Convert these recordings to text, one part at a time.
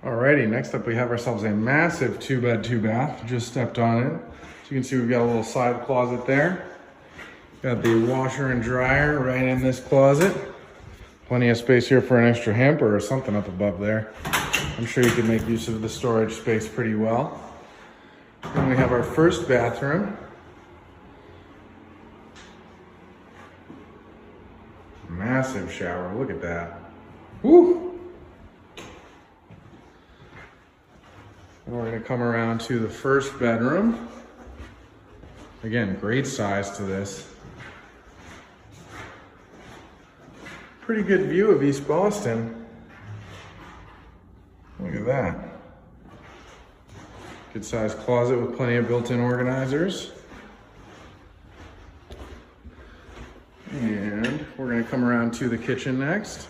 Alrighty, next up we have ourselves a massive 2-bed, 2-bath. Just stepped on it. So you can see we've got a little side closet there. Got the washer and dryer right in this closet. Plenty of space here for an extra hamper or something up above there. I'm sure you can make use of the storage space pretty well. Then we have our first bathroom. Massive shower, look at that. Woo! And we're gonna come around to the first bedroom. Again, great size to this. Pretty good view of East Boston. Look at that. Good sized closet with plenty of built-in organizers. And we're gonna come around to the kitchen next.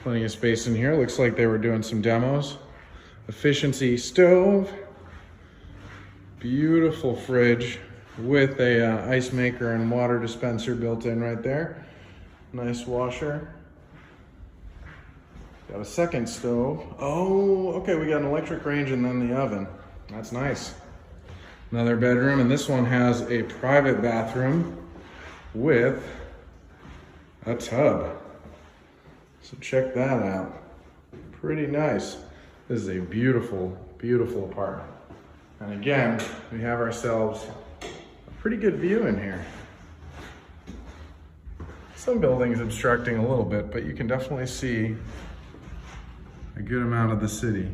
Plenty of space in here. Looks like they were doing some demos. Efficiency stove. Beautiful fridge with a ice maker and water dispenser built in right there. Nice washer. Got a second stove. Oh, okay, we got an electric range and then the oven. That's nice. Another bedroom, and this one has a private bathroom with a tub. So check that out. Pretty nice. This is a beautiful, beautiful apartment. And again, we have ourselves a pretty good view in here. Some buildings obstructing a little bit, but you can definitely see a good amount of the city.